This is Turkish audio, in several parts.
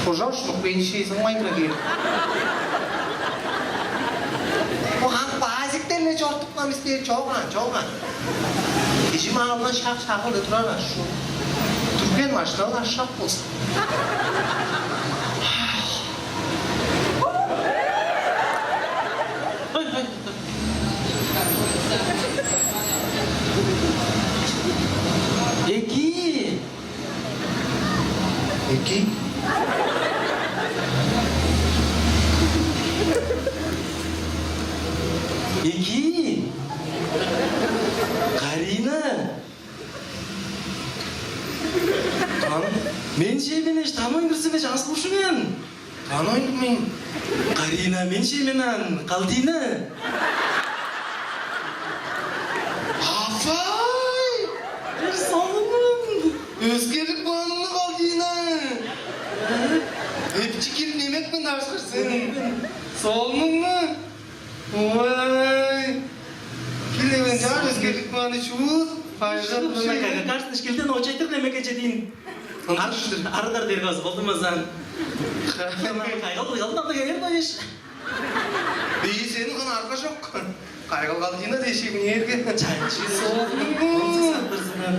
Пожалуйста, пенсиясын майграген. Оған базиктеріне жортықпам істейді, жоған. Ешім ағылған шақ-шағылды тұрар ашу. Түрген машиналы ашақ болсын. Эки? Эки? Карина? Мен менен таман кирсене жазылышымен. Танойын мен. Карина мен менен Калтина. Афай! Сонун. Өзгерік bağımlı Kaldina. Öpçükür nemek mi darskırsın? Solmun mu? Oy! Kilemen can özgürlük bağını çuğuz. Paylaşan mı? Karşın işkelden ocaytır demek edin. Aradır der gaz oldu mu sen? Kaygal da gelir de iş. İyi senin kan arka yok. Kaygal Kaldina deşik niyerge. Çayçı Solmun mu?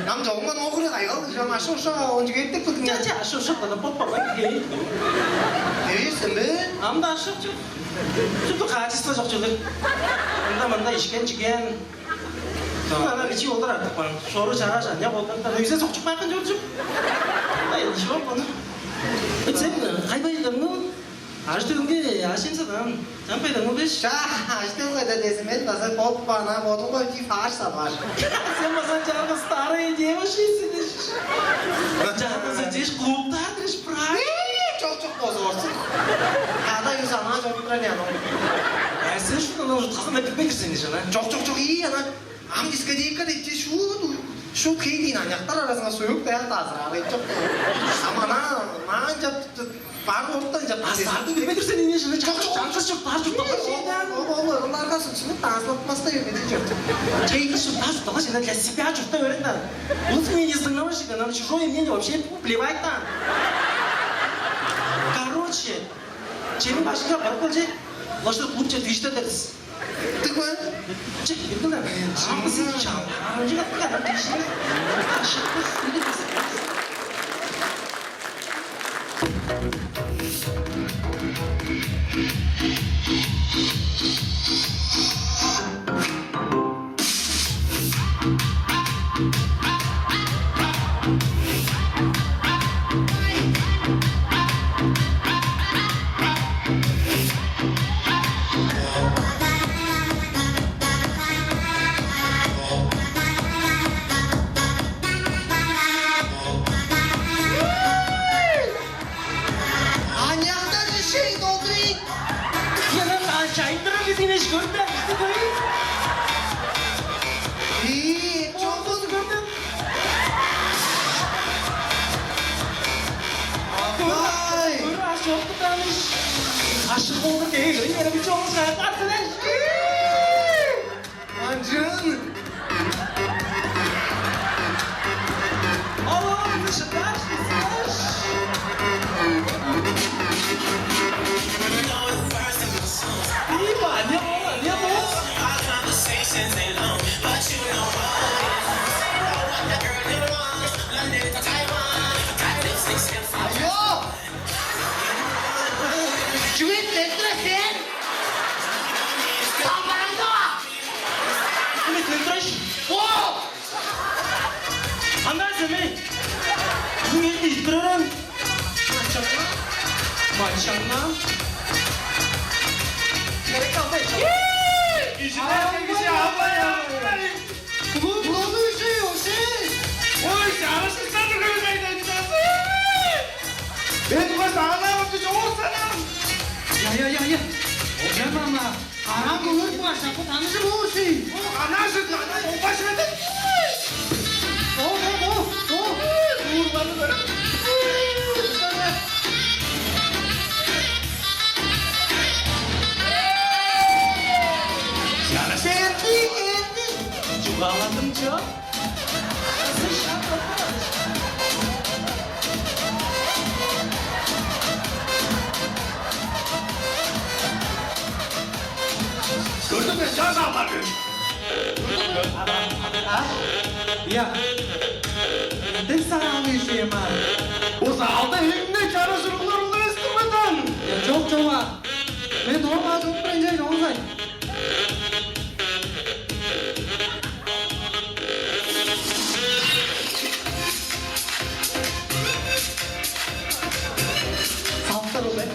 Nam 정만 오그래 kaygal. Şama şoşa onca gittik bugün. Ya şu da poppa gel. Neyse be? Amda aşık çok. Çünkü kaçısta çok çıldır. Manda işken çıkan. Sonra bir şey olur artık bana. Soru çağır ya oldu. Da yüze çok çıkmak önce olacak. Da iş yok bana. Sen kaybayırdın mı? Açtığın gibi aşınsadan. Sen payırdın mı beş? 자, açtığın kadar desmet nasıl pop bana modun koy ki farsa var. Sen basan canı staraya diye başıysın. Canı diş klubdadır iş bırak. Çok bozulursun. Ya da insana çok uğraşıyor. Sen şundan unutkasın da bitmek isteyin işte lan. Çok iyi ya lan. Am diskoteka de şu keydiğin anyaklar arasında soyuk dayan tazıra. Çok ama manca var ortadan cap. Asardı bilmedir senin yaşını. Çok cansız çok daha çok daha şeyden. Onun arkasını sınıf tazlatması da yönetici. Çeyli şu daha çok daha şeyden. Я себя чувствую öğrenden. Unutmayın yazılma başlıkla. Нам чужое мнение вообще плевать там. Короче, çemin başlığa bakıp olacak. Ulaştır klubça Twitch'te deriz. Tık mı? Çek, yürü lan. Çağımızın çağım. Önce de bu kadar bir şey. Aşıklı sürü kızı. Anyaktan bir şey doldurayım. Yanından aşağı indirir bizi iş gördüler. İşte böyle. İyi, çok Oldu gördün. Vay. Böyle aşık oldu tanış. Aşık oldu değil. Yine bir çoğumuz hayat arkadaş. Ancın. Allah'ım dışında İyi mi? Ne bu? Ne bu? Conversations ain't long, but you know what that girl you want, London to Taiwan, got lipsticks and fire. Alo. Cüvet nedir sen? Kameranda var. Ümit Mentraş. Oh! Anlarsın mı? Bu yedi istiyorum. Maçanla. Maçanla. Gerek kaldı. İşinden sevgisi abla ya. Buranın şey yok şey. Oy sarışın sarı gözlerden gidesi. Ben bu sağlam bir çoğursana. Ya. Hocam ama karanlık var. Sapı tanışı bu şey. Anasın lan. O başına da. Oh. Uğurları böyle. Geldi. Çuvalladım çok. Ya. Tek sana bir şey var. O zalda hem ne karışırlarında istemeden. Ya çok çoğu. Ben doğru çok bence çok güzel. Saltlar ol be.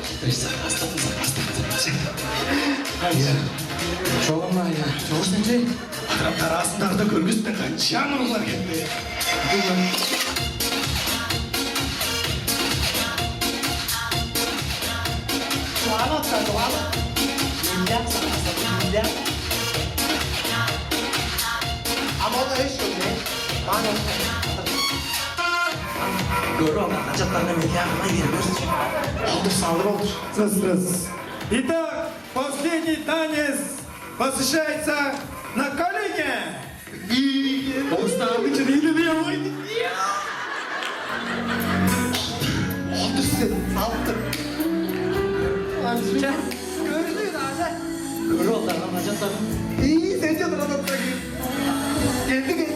Çok ama ya. Çok sence. Adam arasında da görgüsün kaçan onlar kendi. Doğan atsa doğan. Milyar sana sana milyar. Ama o da hiç yok ne? Bana Görü ona hacatlarına mekanına girmiyoruz. oldu saldır oldu. Раз. Итак, последний танец посвящается на колени. Уставы четыре левой. Oldu size saldır. Gördün abi. Görü onlardan hacatlarına. İyi sen canım anlatma gibi. Geldi.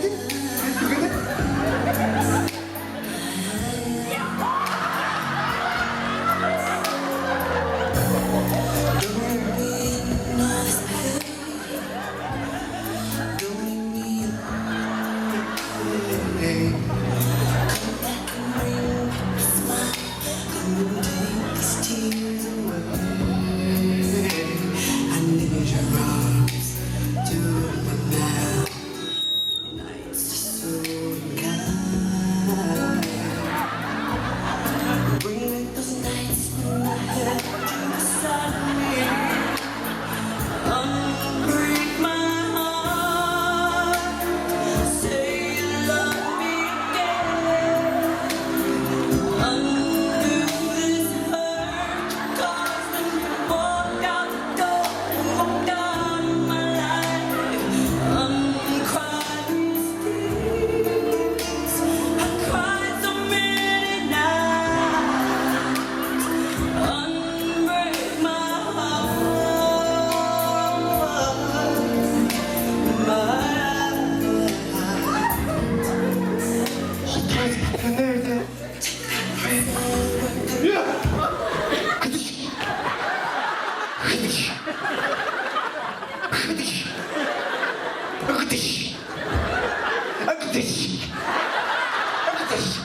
Nerede?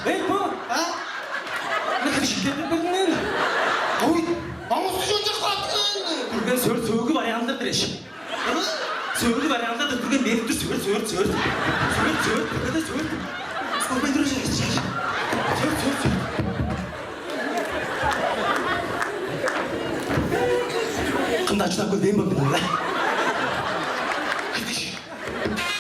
Hey bu! Ha? Ne kadar şiddet bekledin? Oy! Ama sıcacık zaten. Bugün söğütü var yanındadır eşim. Söğütü var yanındadır. Bugün beni dur söğüt. Bugün söğüt. Ben duracağım. Söğüt. Kımdan çırak koy benim bakımda.